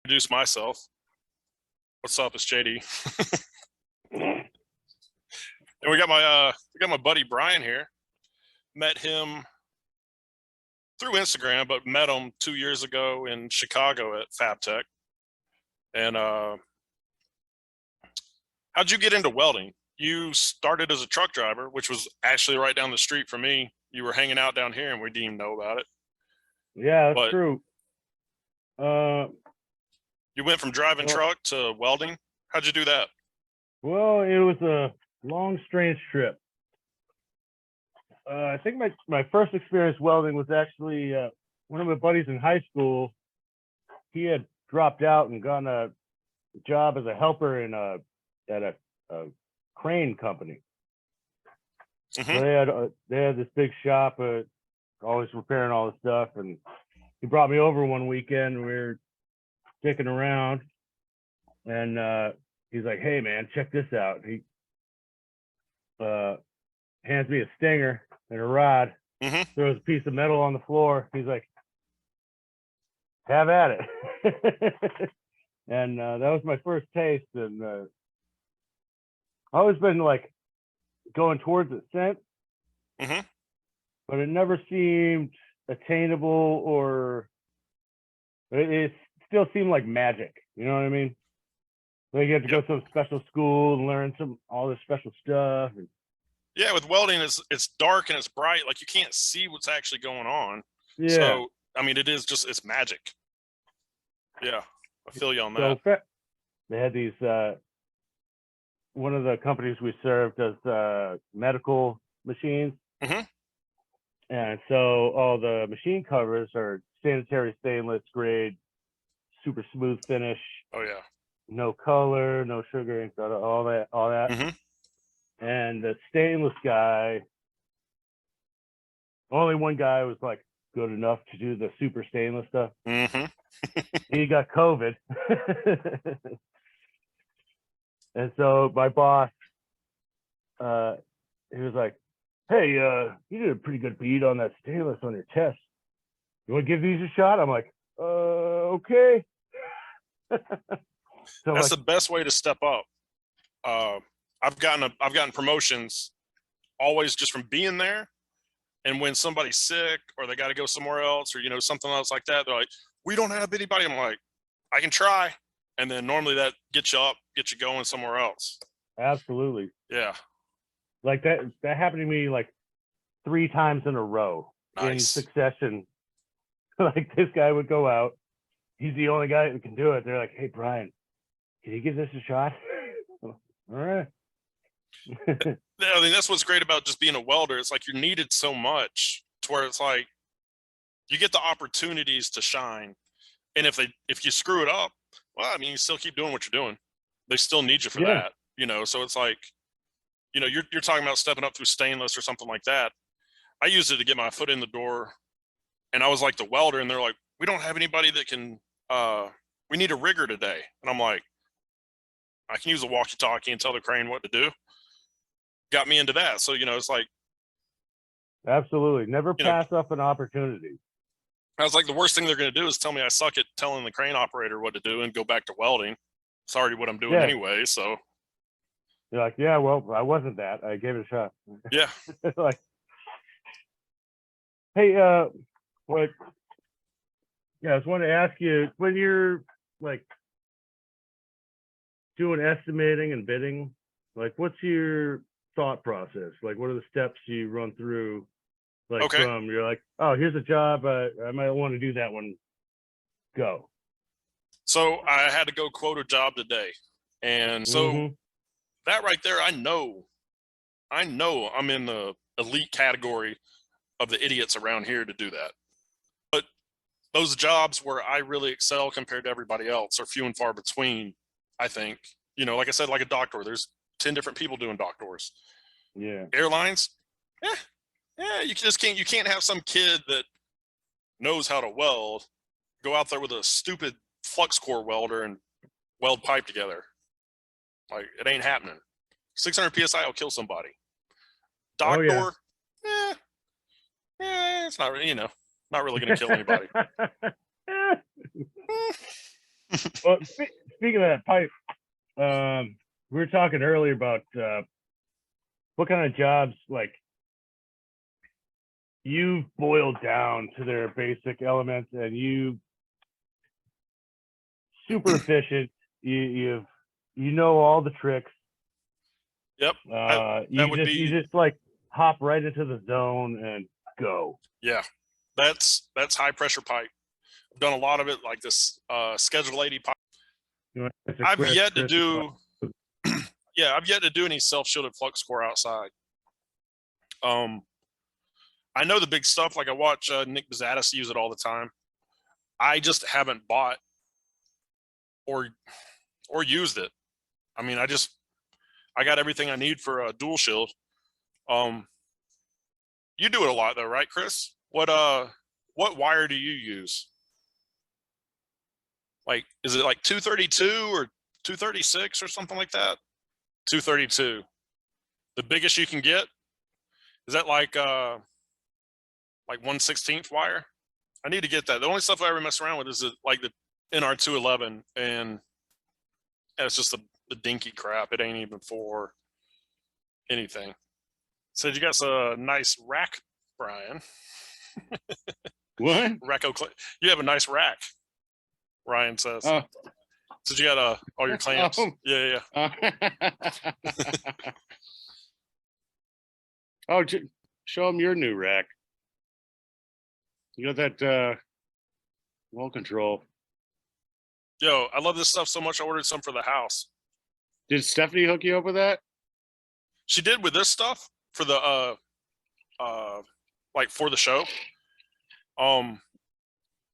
Introduce myself. What's up? It's JD. And we got my buddy Brian here. Met him through Instagram, but met him 2 years ago in Chicago at FabTech. And how'd you get into welding? You started as a truck driver, which was actually right down the street from me. You were hanging out down here and we didn't even know about it. Yeah, that's true. You went from driving truck to welding. How'd you do that? Well, it was a long, strange trip. I think my first experience welding was actually one of my buddies in high school. He had dropped out and gotten a job as a helper at a crane company. Mm-hmm. So they had this big shop, always repairing all the stuff. And he brought me over one weekend. We were dicking around, and he's like, "Hey, man, check this out." He hands me a stinger and a rod, throws a piece of metal on the floor. He's like, "Have at it." And that was my first taste. And I've always been like going towards it since, but it never seemed attainable, or it still seemed like magic. You know what I mean? Like you have to go to some special school and learn all this special stuff. And yeah, with welding, it's dark and it's bright. Like you can't see what's actually going on. Yeah. So I mean, it's magic. Yeah, I feel you on that. So they had these. One of the companies we served does medical machines, and so all the machine covers are sanitary stainless grade, super smooth finish. Oh yeah. No color, no sugar ink, all that. And the stainless guy, only one guy was like good enough to do the super stainless stuff. He got COVID. And so my boss, he was like, "Hey, you did a pretty good beat on that stainless on your test. You want to give these a shot?" I'm like, okay. So that's the best way to step up. I've gotten promotions always just from being there. And when somebody's sick or they got to go somewhere else, or something else like that, they're like, "We don't have anybody." I'm like, "I can try." And then normally that gets you up, gets you going somewhere else. Absolutely. Yeah. Like that happened to me like 3 times in a row in succession. Like this guy would go out. He's the only guy who can do it. They're like, "Hey, Brian, can you give this a shot?" All right. I mean, that's what's great about just being a welder. It's like you're needed so much to where it's like you get the opportunities to shine. And if you screw it up, well, I mean, you still keep doing what you're doing. They still need you for that, So it's like, you're talking about stepping up through stainless or something like that. I used it to get my foot in the door, and I was like the welder, and they're like, "We don't have anybody that can. We need a rigger today." And I'm like, "I can use a walkie-talkie and tell the crane what to do." Got me into that. So it's like, absolutely, never pass up an opportunity. I was like, the worst thing they're going to do is tell me I suck at telling the crane operator what to do and go back to welding. It's already what I'm doing anyway. So you're like, "Yeah, well, I wasn't that. I gave it a shot." Yeah. Like, hey, what? Yeah, I just wanted to ask you, when you're like doing estimating and bidding, like what's your thought process? Like, what are the steps you run through? Like from you're like, "Oh, here's a job. I might want to do that one." Go. So I had to go quote a job today. And so that right there, I know I'm in the elite category of the idiots around here to do that. But those jobs where I really excel compared to everybody else are few and far between, I think. Like I said, like a dock door, there's 10 different people doing dock doors. Yeah. Airlines, you can't have some kid that knows how to weld go out there with a stupid flux core welder and weld pipe together. Like, it ain't happening. 600 PSI will kill somebody. Dock door, it's not really, not really going to kill anybody. Well, speaking of that pipe, we were talking earlier about what kind of jobs like you've boiled down to their basic elements, and you super efficient. You know all the tricks. Yep. You just like hop right into the zone and go. Yeah, that's high pressure pipe. I've done a lot of it, like this Schedule 80 pipe. I've yet to do yeah, I've yet to do any self-shielded flux core outside. I know the big stuff, like I watch Nick Bazzatis use it all the time. I just haven't bought or used it. I mean, I got everything I need for a dual shield. You do it a lot though, right, Chris? What wire do you use? Like, is it like 232 or 236 or something like that? 232. The biggest you can get? Is that like 1/16 wire? I need to get that. The only stuff I ever mess around with is like the NR211, and it's just the dinky crap. It ain't even for anything. Said you got a nice rack, Brian. What? You have a nice rack, Ryan says. Said you got all your clamps. Yeah. Oh, show them your new rack. You got that wall control. Yo, I love this stuff so much. I ordered some for the house. Did Stephanie hook you up with that? She did with this stuff for the like for the show. Oh,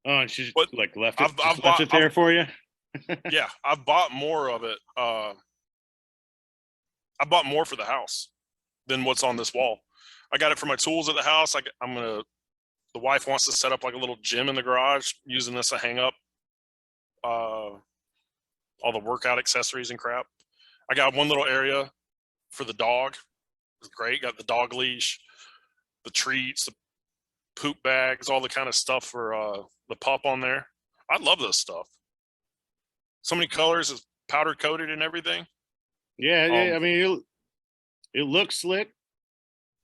and she like left it there for you. Yeah, I've bought more of it. I bought more for the house than what's on this wall. I got it for my tools at the house. The wife wants to set up like a little gym in the garage using this to hang up all the workout accessories and crap. I got one little area for the dog. It's great. Got the dog leash, the treats, the poop bags, all the kind of stuff for the pup on there. I love this stuff. So many colors, is powder coated and everything. Yeah, I mean, it looks slick.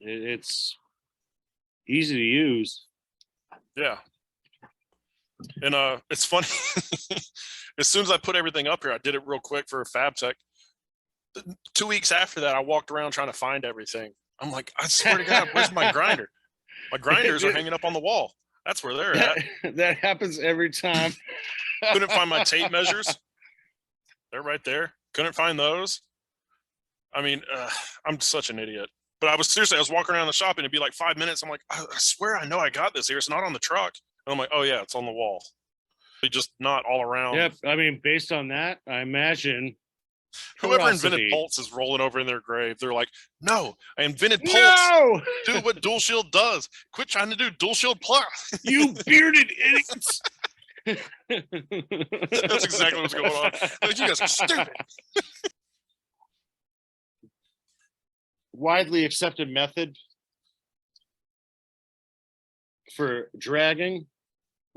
It's easy to use. Yeah. And it's funny. As soon as I put everything up here, I did it real quick for a Fab Tech. 2 weeks after that, I walked around trying to find everything. I'm like, I swear to God, where's my grinder? My grinders are hanging up on the wall. That's where they're at. That happens every time. Couldn't find my tape measures. They're right there. Couldn't find those. I mean, I'm such an idiot. But I was walking around the shop and it'd be like 5 minutes. I'm like, I swear I know I got this here. It's not on the truck. And I'm like, oh yeah, it's on the wall. Just not all around. Yep. I mean, based on that, I imagine whoever invented Pulse is rolling over in their grave. They're like, no, I invented Pulse. No! Do what Dual Shield does. Quit trying to do Dual Shield Plus. You bearded idiots. That's exactly what's going on. Like, you guys are stupid. Widely accepted method for dragging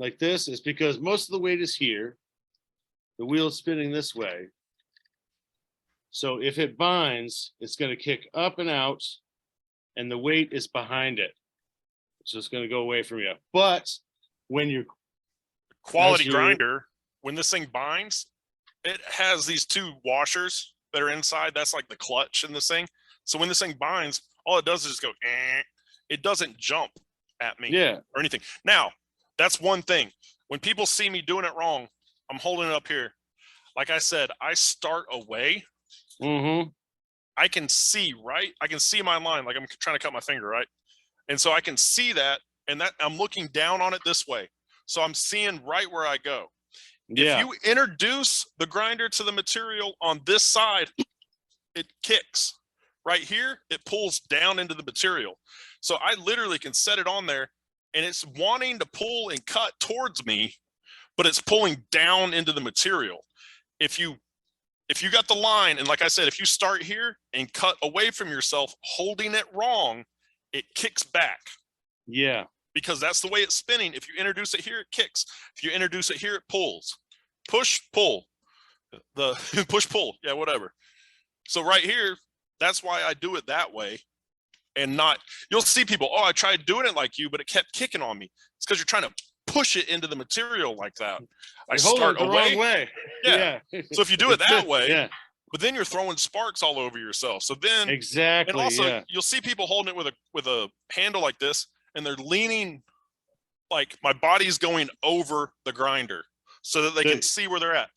like this is because most of the weight is here. The wheel's spinning this way. So if it binds, it's going to kick up and out, and the weight is behind it. So it's going to go away from you. But when you're quality grinder, when this thing binds, it has these two washers that are inside. That's like the clutch in this thing. So when this thing binds, all it does is just go, eh. It doesn't jump at me or anything. Now, that's one thing. When people see me doing it wrong, I'm holding it up here. Like I said, I start away. Mm-hmm. I can see, right? I can see my line, like I'm trying to cut my finger, right? And so I can see that, and that I'm looking down on it this way. So I'm seeing right where I go. Yeah. If you introduce the grinder to the material on this side, it kicks. Right here, it pulls down into the material. So I literally can set it on there, and it's wanting to pull and cut towards me, but it's pulling down into the material. If you got the line, and like I said, if you start here and cut away from yourself, holding it wrong, it kicks back. Yeah. Because that's the way it's spinning. If you introduce it here, it kicks. If you introduce it here, it pulls. push, pull. The push, pull. Yeah, whatever. So right here, that's why I do it that way. And not, you'll see people, oh, I tried doing it like you, but it kept kicking on me. It's because you're trying to push it into the material like that. I start the away. wrong way. Yeah. So if you do it that way, yeah, but then you're throwing sparks all over yourself. So then exactly. and also you'll see people holding it with a handle like this, and they're leaning, like my body's going over the grinder so that they can see where they're at.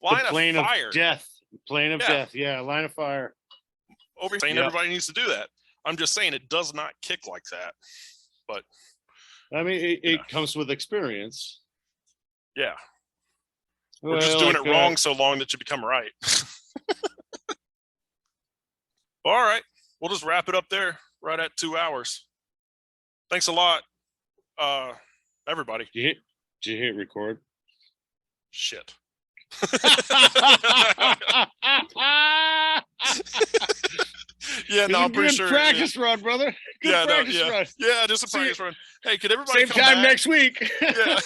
Line of fire. Of death. Plane of death. Yeah, line of fire. Over saying everybody needs to do that. I'm just saying it does not kick like that. But I mean, it comes with experience. Yeah. We're just doing it wrong so long that you become right. All right. We'll just wrap it up there right at 2 hours. Thanks a lot, everybody. Did you hit record? Shit. Yeah, no, I'm pretty sure. Practice run, brother. Good practice run. Yeah, just a practice run. Hey, could everybody same come time back next week? Yeah.